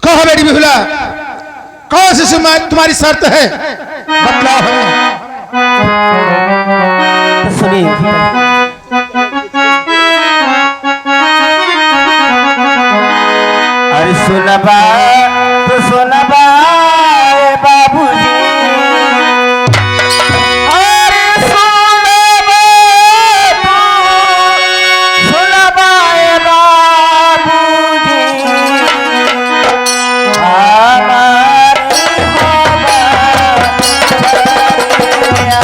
कहो बेटी बिहुला, कौन सी तुम्हारी शर्त है, बतलाओ हमें। तो सुनिए, अरे सुनबा तो सुनबा बाबूजी, अरे सुनबा तो सुनबा बाबूजी, हमारी होबा चलिया।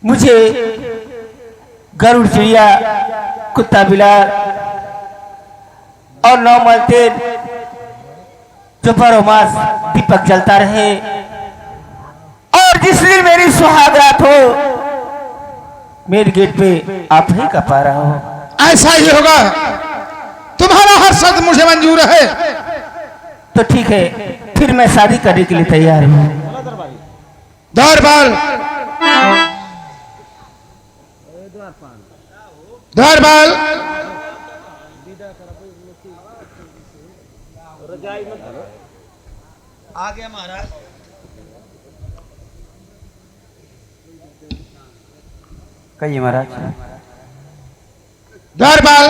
मुझे गरुड़ चिड़िया, कुत्ता बिलार और 9 मल तेल जो बरोमास दीपक जलता रहे, और जिस दिन मेरी सुहागरात हो मेरे गेट पे आप ही का पारा हो। ऐसा ही होगा, तुम्हारा हर शब्द मुझे मंजूर है। तो ठीक है, फिर मैं शादी करने के लिए तैयार हूँ। द्वारपाल, द्वारपाल, आ गया महाराज। कहिए महाराज। द्वारपाल,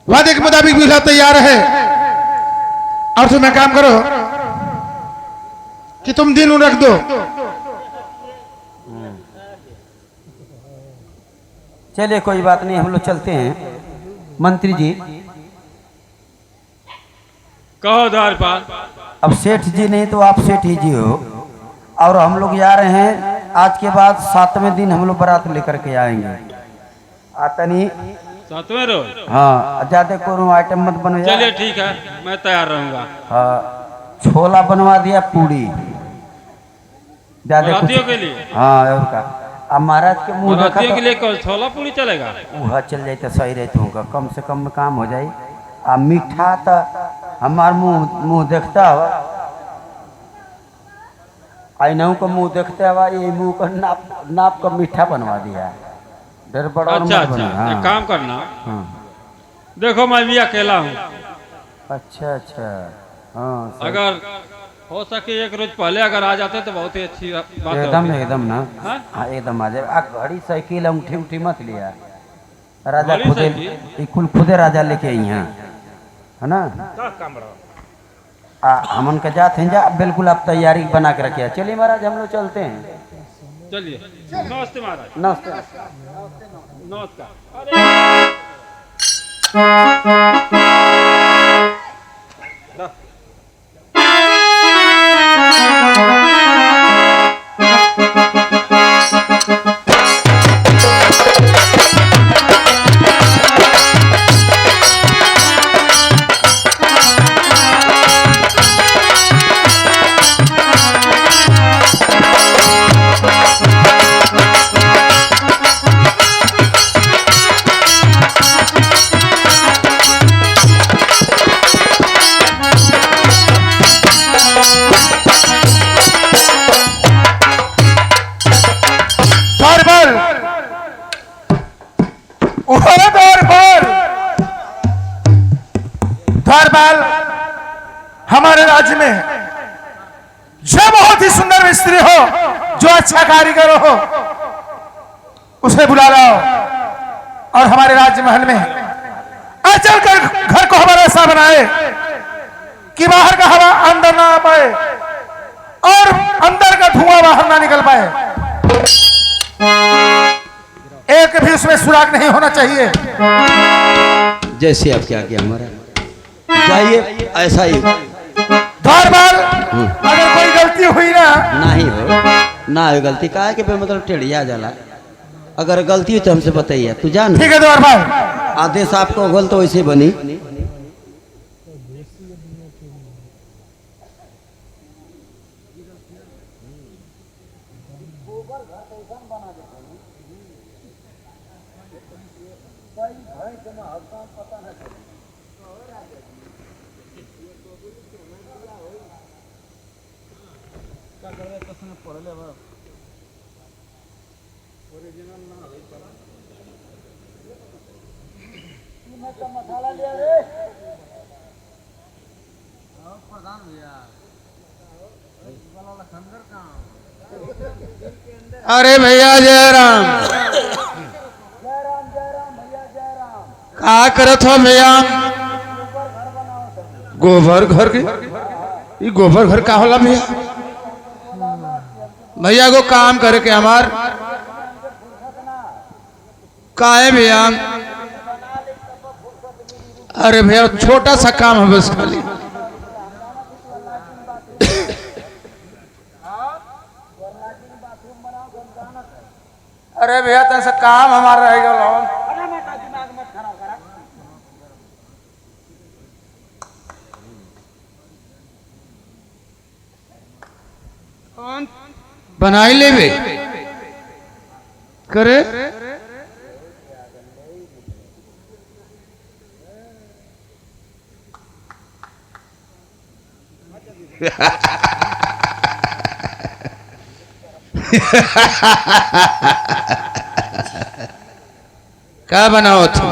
वादे के मुताबिक दूल्हा तैयार है, और तुम एक काम करो कि तुम दिन रख दो। चलिए कोई बात नहीं, हम लोग चलते हैं। मंत्री जी, कहो द्वारपाल। अब सेठ जी नहीं तो आप सेठ ही जी हो, और हम लोग जा रहे हैं। आज के बाद 7वें दिन हम लोग बारात लेकर के आएंगे। आता नहीं 7वें रोज? हाँ, ज्यादा कोई आइटम मत बनवा। चलिए ठीक है, मैं तैयार रहूंगा। हाँ, छोला बनवा दिया, पूड़ी ज्यादा बारातियों के लिए। हाँ, और का अब महाराज के मुंह देखा बारातियों तो के लिए कौन छोला पूरी चलेगा? वह चल जाए तो सही रहते होगा, कम से कम में काम हो जाए। अब मीठा तो हमार मुंह देखता हुआ, आईनाओं का मुंह देखते हुआ, ये मुंह का नाप का मीठा बनवा दिया। डर बड़ा अच्छा अच्छा, हाँ। एक काम करना, हाँ। देखो मैं भी अकेला हूँ। अच्छा अच्छा, हाँ सही। अगर हो सके एक रोज पहले अगर आ जाते तो बहुत ही अच्छी बात एकदम होगी। एकदम ना। हाँ? हाँ एकदम आ जाए। घड़ी साइकिल अंगूठी उठी मत लिया, राजा घड़ी खुदे साइकिल? कुल खुदे राजा लेके आई हैं, है ना। हमन के जाते हैं, जा बिल्कुल आप तैयारी बना के रखिए। चलिए महाराज, हम लोग चलते हैं। चलिए, नमस्ते महाराज। नमस्ते। नमस्कार। अरे द्वारपाल, हमारे राज्य में जो बहुत ही सुंदर मिस्त्री हो, जो अच्छा कारीगर हो, उसे बुला लाओ और हमारे राज्य महल में चल कर घर को हमारा ऐसा बनाए कि बाहर का हवा अंदर ना आ पाए और अंदर का धुआं बाहर ना निकल पाए। एक भी उसमें सुराग नहीं होना चाहिए। जैसे आप क्या किया हमारा, जाइए ऐसा ही द्वारपाल, अगर कोई गलती हुई ना ही हो ना हो गलती का है कि मतलब टेढ़िया जाला। अगर गलती हो तो हमसे बताइए, तू जान। ठीक है द्वारपाल, आदेश आपको गल तो वैसे बनी। अरे भैया जयराम, का करत हो भैया? गोबर घर के, ये गोबर घर का होला भैया? भैया को काम करे के हमार का है भैया? अरे भैया छोटा सा काम है बस खाली। अरे भैया तन से काम हमारा रह गया। बनाई लेवे करे क्या बनाओ तुम?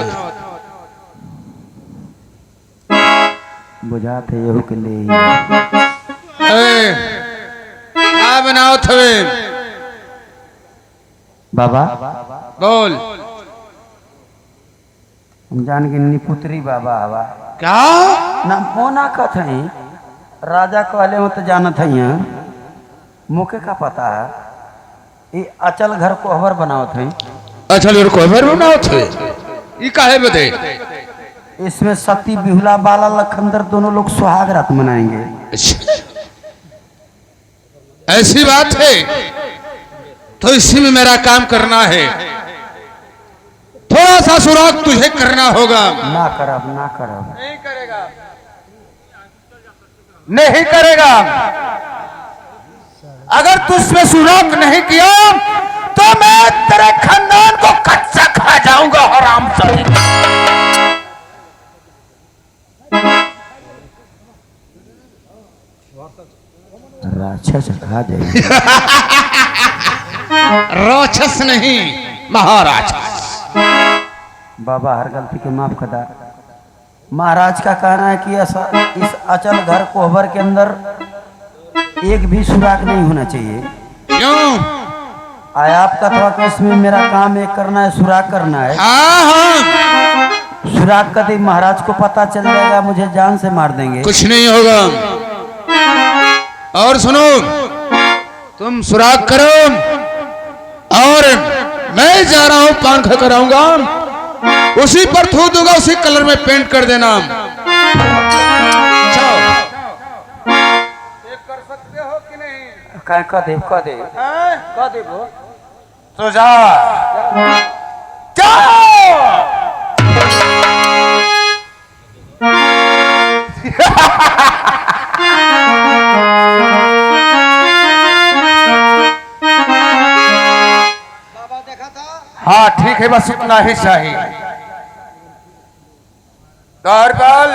बुझाते यहू के लिए क्या बनाओ थवे? बाबा बोल। हम जान के निपुत्री बाबा हवा क्या ना मोना कथ है राजा कहले हो तो जानत है यहाँ मुके का पता है ये अचल घर को हवर बनावत है। अच्छा लोग कोहबर बनाओ थे ये काहे बदे? इसमें सती बिहुला बाला लखनदर दोनों लोग सुहाग रात मनाएंगे। अच्छा ऐसी बात है तो इसी में मेरा काम करना है। थोड़ा सा सुराग तुझे करना होगा। ना करब ना करब नहीं करेगा, नहीं करेगा। अगर तू इसमें सुराग नहीं किया तो मैं तेरे खानदान को कच्चा खा जाऊंगा हराम जादी। राक्षस खा जाएगा। राक्षस नहीं महाराज। बाबा हर गलती के माफ करा। महाराज का कहना है कि इस अचल घर कोहबर के अंदर एक भी सुराग नहीं होना चाहिए। क्यों? आया आपका तो कि इसमें मेरा काम एक करना है, सुराग करना है। हाँ हाँ सुराग कभी महाराज को पता चल जाएगा मुझे जान से मार देंगे। कुछ नहीं होगा। और सुनो तुम सुराग करो और मैं जा रहा हूं पान खा कर आऊंगा। उसी पर थू दूंगा, उसी कलर में पेंट कर देना। कर सकते हो कि नहीं? कह दे वो तो जा जाओ। हाँ ठीक है, बस उतना ही चाहिए। दौरपाल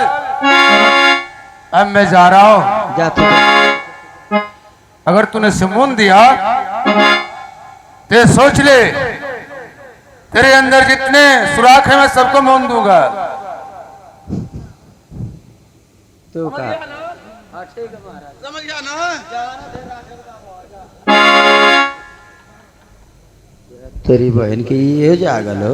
अब मैं जा रहा हूं। जा तू जा। अगर तूने सुमून दिया तो सोच ले तेरे अंदर जितने सुराख है मैं सबको मोन दूंगा। तू का समझ गया ना? तेरी बहन की ये जागल हो।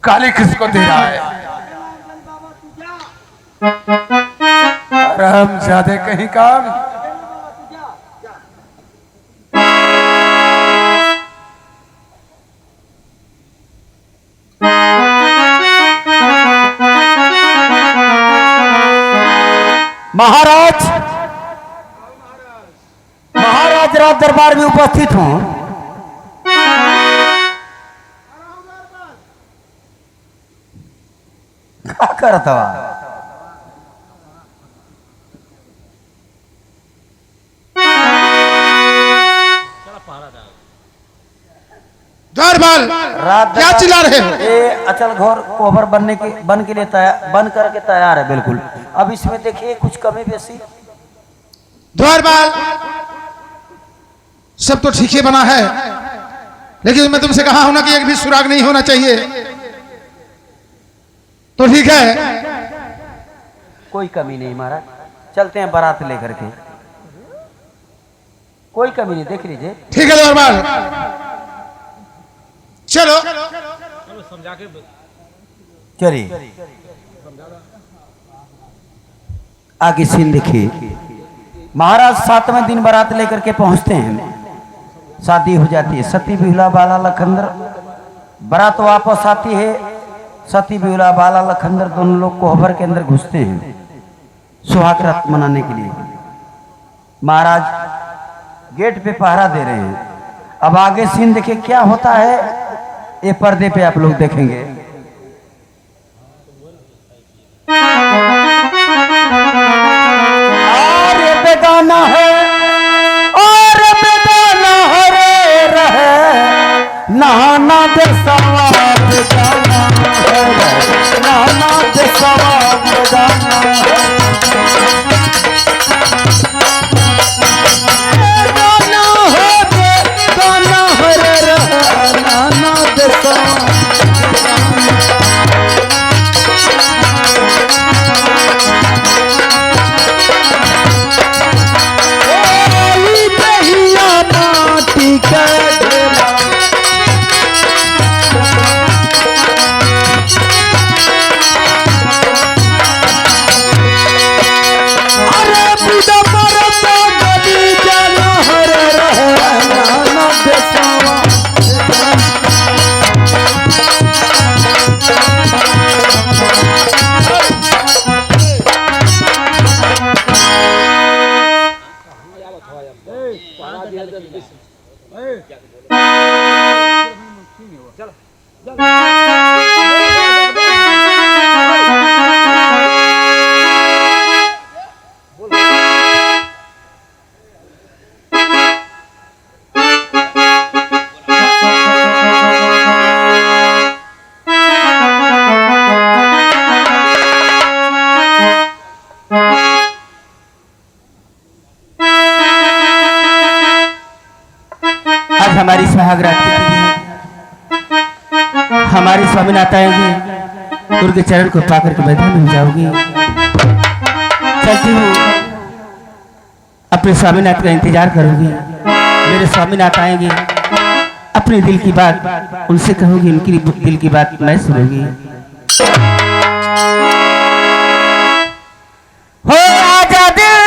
गाली किसको दे रहा है? हम ज्यादा कहीं काम। महाराज राज दरबार में उपस्थित हूं। क्या करता दौरपाल रात क्या चिल्ला रहे हो? ये अचल घोर कोहबर बन के लिए बन करके तैयार है बिल्कुल। अब इसमें देखिए कुछ कमी बेसी। दौरपाल सब तो ठीक ही बना है, लेकिन मैं तुमसे कहा हूं ना कि एक भी सुराग नहीं होना चाहिए। तो ठीक है, कोई कमी नहीं महाराज, चलते हैं बारात लेकर के। कोई कमी नहीं, देख लीजिए। ठीक है दौरपाल चलो। समझा के चलिए आगे सीन देखिए। महाराज 7वें दिन बारात लेकर के पहुंचते हैं। शादी हो जाती है। सती बिहुला बाला लखनदर बारात वापस आती है। सती बिहुला बाला लखंदर दोनों लोग कोहबर के अंदर घुसते हैं सुहाग रात मनाने के लिए। महाराज गेट पे पहरा दे रहे हैं। अब आगे सीन देखिए क्या होता है, ये पर्दे पे आप लोग देखेंगे। और ये बेगाना है और बेगाना है रे रहे नहाना दे सवाब बेगाना है रे नहाना दे सवाब बेगाना है बेगाना है बेगाना है रे रहे नहाना दे सवाब हमारी सुहाग रात की तिथि है। हमारे स्वामीनाथ आएंगे, उनके चरण को पाकर के मैदान में जाओगी। चलती हूँ, अपने स्वामीनाथ का इंतजार करूंगी। मेरे स्वामीनाथ आएंगे, अपने दिल की बात उनसे कहूंगी, उनकी दिल की बात मैं सुनूंगी। हो आजा दिल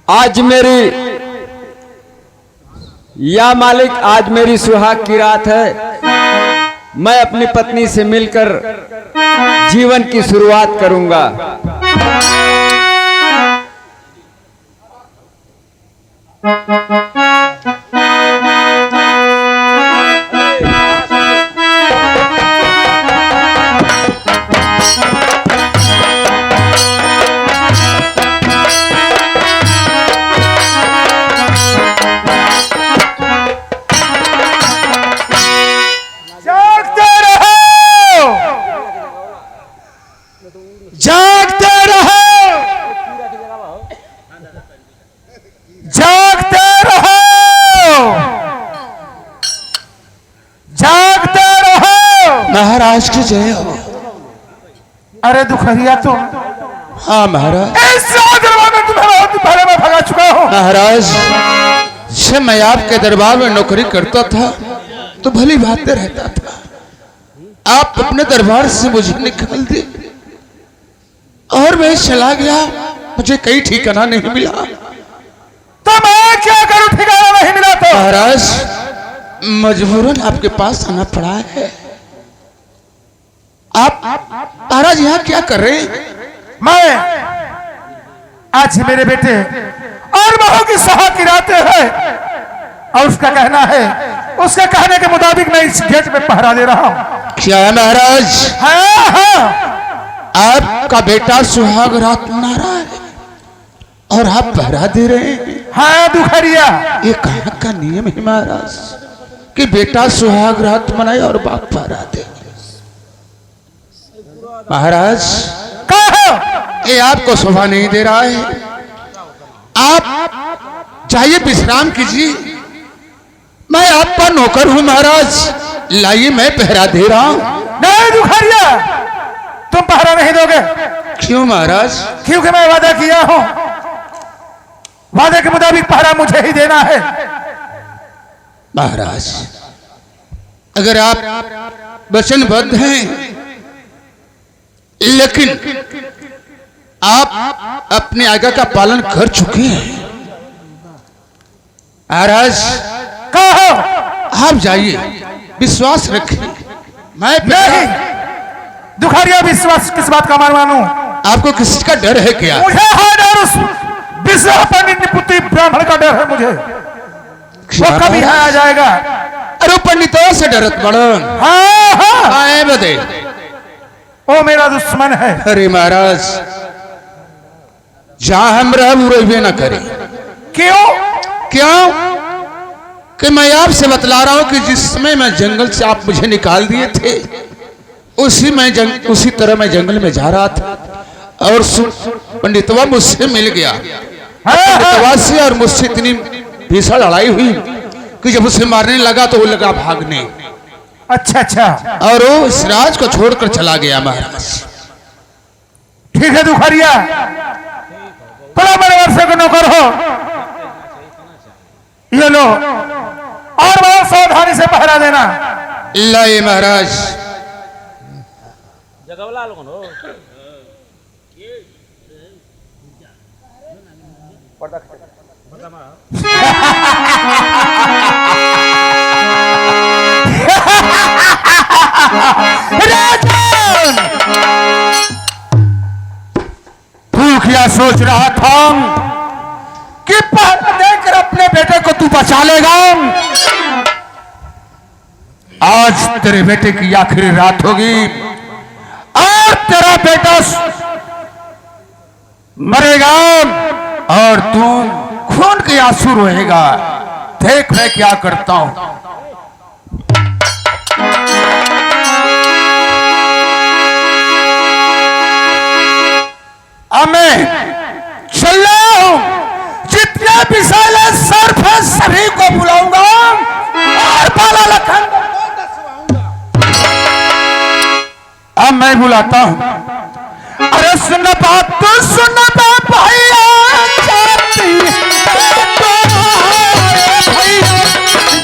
आज मेरी या मालिक आज मेरी सुहाग की रात है। मैं अपनी पत्नी से मिलकर जीवन की शुरुआत करूंगा। जागते रहो, जागते रहो, जागते रहो, जागते रहो। महाराज की जय हो। अरे दुखरिया तुम, हाँ महाराज। इस दरबार में तुम्हें बहुत पहले मैं भगा चुका हूँ। महाराज जब मैं आपके दरबार में नौकरी करता था तो भली बातें रहता था। आप अपने दरबार से मुझे निकाल दिए और मैं चला गया, मुझे कहीं ठिकाना नहीं मिला। तो मैं क्या करूं, ठिकाना नहीं मिला तो? महाराज मजबूरन आपके पास आना पड़ा है। आप महाराज यहाँ क्या कर रहे हैं? मैं आज मेरे बेटे और बहू की सुहाग की रातें हैं और उसका कहना है, उसके कहने के मुताबिक मैं इस गेट पे पहरा दे रहा हूँ। क्या है महाराज? हाँ हाँ, आपका बेटा सुहाग रात मना रहा है और आप पहरा दे रहे हैं? हाँ दुखरिया, ये कहाँ का नियम है महाराज कि बेटा सुहाग रात मनाए और बाप पहरा दे? महाराज कहो। ये आपको शोभा नहीं दे रहा है। आप जाइए विश्राम कीजिए। मैं आपका नौकर हूं महाराज, लाइए मैं पहरा दे रहा हूं। नहीं दुखरिया, तुम पहरा नहीं दोगे। क्यों महाराज? क्योंकि मैं वादा किया हूं, वादे के मुताबिक पहरा मुझे ही देना है। महाराज अगर आप वचनबद्ध हैं, लेकिन आप अपने आज्ञा का पालन कर चुके हैं। महाराज कहो। आप जाइए, विश्वास रखें। मैं नहीं दुखरिया, विश्वास किस बात का मानूं? आपको किसी का डर है क्या? मुझे है डर उस विश्वास पंडित पुत्री ब्राह्मण का डर है मुझे। वो कभी आ जाएगा। अरे पंडितों से डरत बड़न। हाँ हाँ, आए बदे वो मेरा दुश्मन है। अरे महाराज जहां हम रह वो रहबे ना करे। क्यों? क्यों कि मैं आपसे बतला रहा हूं कि जिस समय मैं जंगल से आप मुझे निकाल दिए थे, उसी तरह मैं जंगल में जा रहा था और पंडितवा मुझसे मिल गया। पंडितवा से और मुझसे इतनी भीषण लड़ाई हुई कि जब उसे मारने लगा तो वो लगा भागने। अच्छा अच्छा, और वो इस राज को छोड़कर चला गया महाराज। ठीक है दुखरिया, बड़ा बड़े वर्षे को नौकर हो, ये लो और बहुत सावधानी से पहरा देना। लाए महाराज। राजन, तू क्या सोच रहा था कि पहरा देकर अपने बेटे को तू बचा लेगा? आज तेरे बेटे की आखिरी रात होगी और तेरा बेटा मरेगा और तू खून के आंसू रोएगा। देख मैं क्या करता हूं। अब मैं चल रहा हूं, जितने विशाल सर्फ है सभी को बुलाऊंगा और बाला लखन। अब मैं बुलाता हूं। अरे सुन बात, तो सुन बात भैया, जाती भैया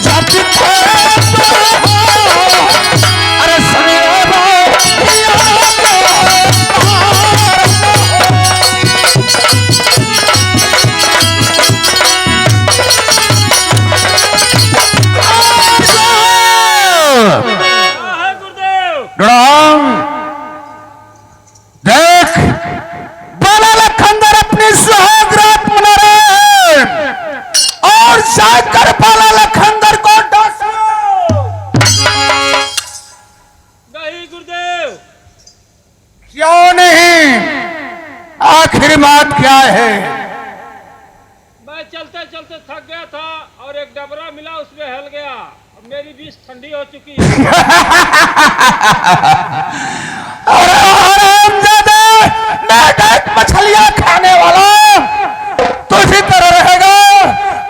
जाती। अरे सुन राम देख, बाला लखनदर अपनी सुहाग रात मना रहे हैं और जाकर बाला लखनदर को डस नहीं गुरुदेव। क्यों नहीं? आखिर बात क्या है? मैं चलते चलते थक गया था और एक डबरा मिला, उसमें हल गया। अब मेरी बीस ठंडी हो चुकी है। मछलियां खाने वाला तो इसी तरह रहेगा।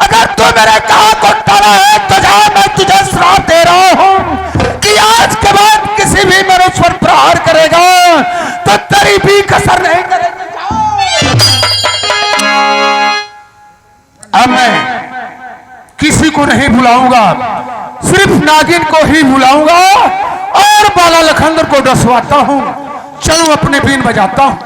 अगर तू मेरे कहा को टाला है तो जा, मैं तुझे श्राप दे रहा हूं कि आज के बाद किसी भी मनुष्य पर प्रहार करेगा तो तेरी भी कसर नहीं करेगी। अब मैं किसी को नहीं बुलाऊंगा, सिर्फ नागिन को ही बुलाऊंगा और बाला लखनदर को डसवाता हूं। चलो अपने बीन बजाता हूं।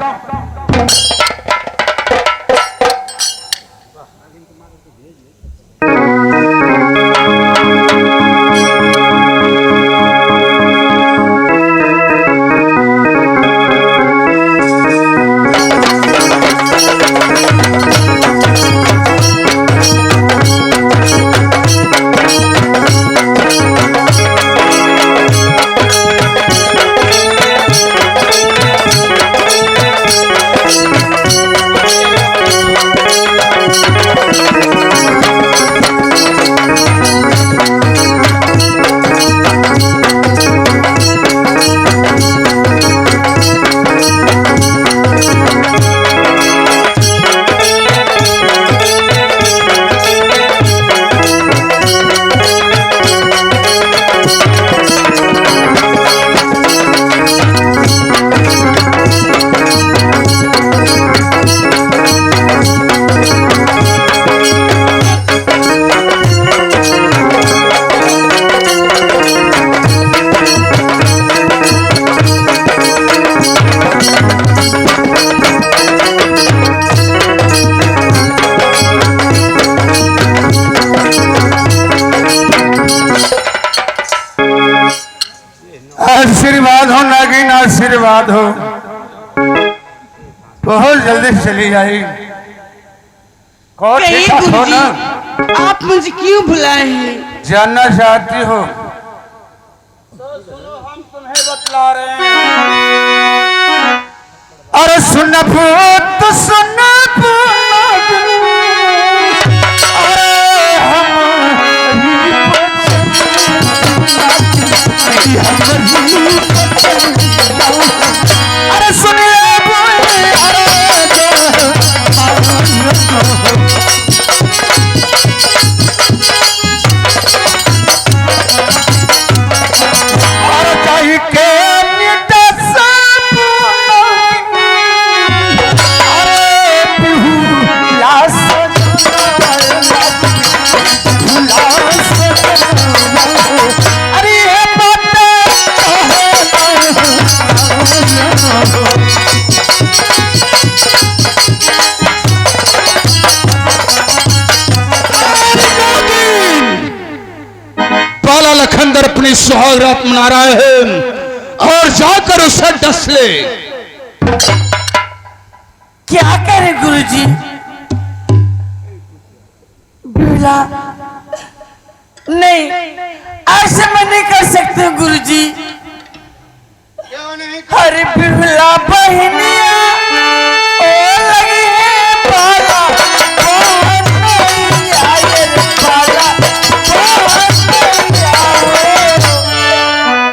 आशीर्वाद हो नागिन, आशीर्वाद हो। बहुत जल्दी चली जाएगी। कहिए गुरुजी, आप मुझे क्यों बुलाए हैं? जानना चाहती हो? हम तुम्हें बतला रहे हैं। अरे सुन पूत सुन अरे सुनिए लखनदर अपनी सुहाग रात मना रहा है और जाकर उसे डस ले। क्या करे गुरुजी? बिरला नहीं, ऐसे मैं नहीं कर सकते गुरुजी। अरे बिरला बहनिया ओ लगी है बाला,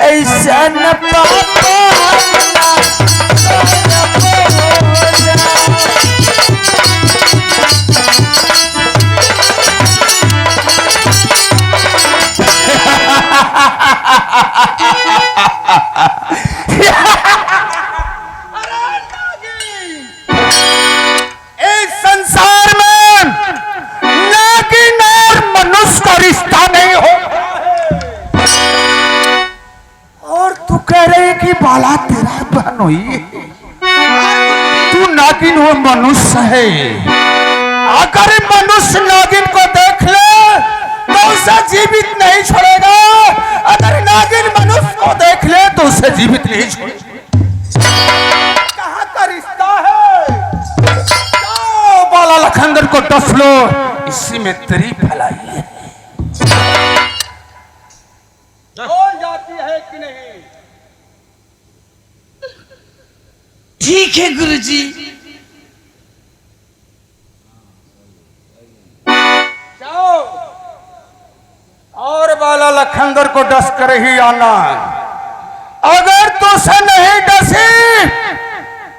ऐसा न पापा इस संसार में नागिन और मनुष्य का रिश्ता नहीं हो। और तू कह रहे कि बाला तेरा बहन हुई, तू नागिन हो मनुष्य है। अगर मनुष्य नागिन को देख ले तो उसे जीवित नहीं छोड़ेगा। अगर नागिन मनुष्य को देख ले तो उसे जीवित नहीं छोड़ेगा। कहाँ का रिश्ता है? जाओ बाला लखनदर को डस लो, इसी में तेरी भलाई है। हो जाती है कि नहीं? ठीक है गुरुजी। जाओ और बाला लखनदर को डस कर ही आना। अगर तू उसे नहीं डसी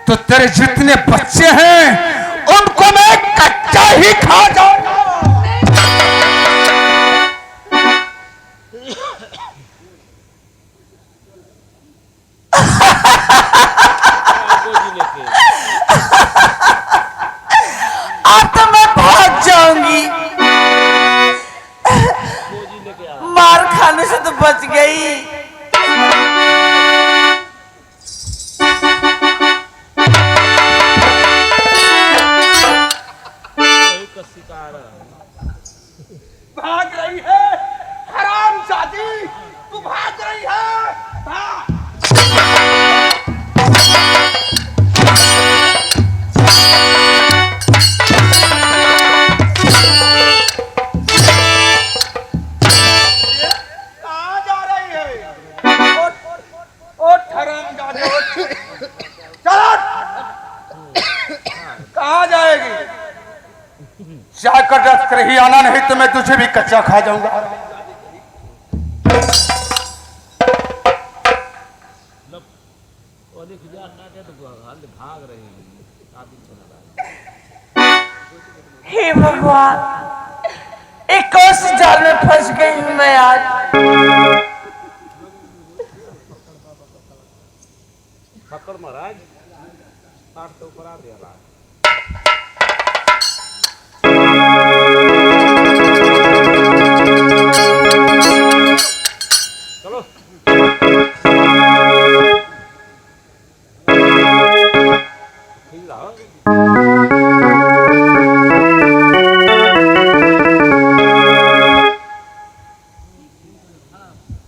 तो तेरे जितने बच्चे हैं उनको मैं कच्चा ही खा जाऊंगा। अब तो मैं भाग जाऊंगी। मार खाने से तो बच गई। भाग रही है हरामजादी, तू भाग रही है। भाग। कहाँ जा रही है? उठ हरामजादी, उठ। चल। कहाँ जाएगी? जाकर डस कर ही आना, नहीं तो मैं तुझे भी कच्चा खा जाऊंगा। हे भगवान, एक कौन सी जाल में फंस गई हूं मैं आज। पकड़ महाराज, पाठ तो ऊपर आ दिया। चलो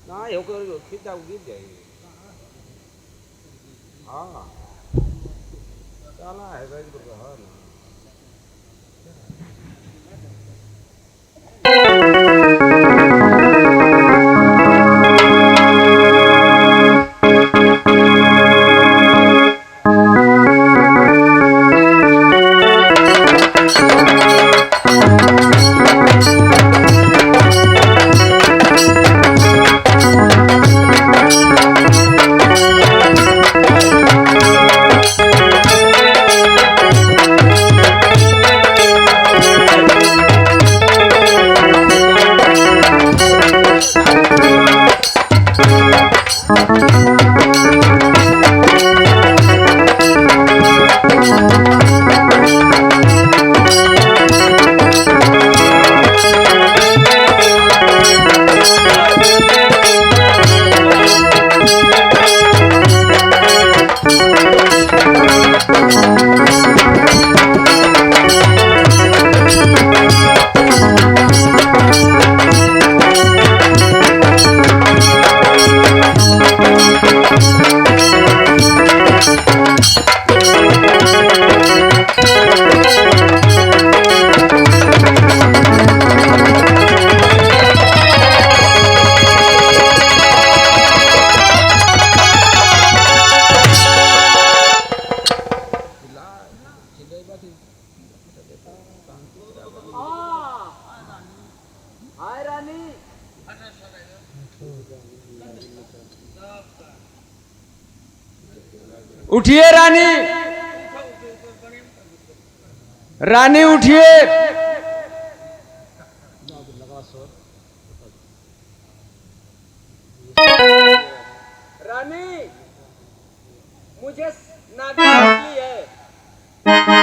ना hiểu cơ khít đâu biết vậy. Đó là cái được hơn. उठिए रानी, रानी उठिए। रानी, मुझे नागिन है।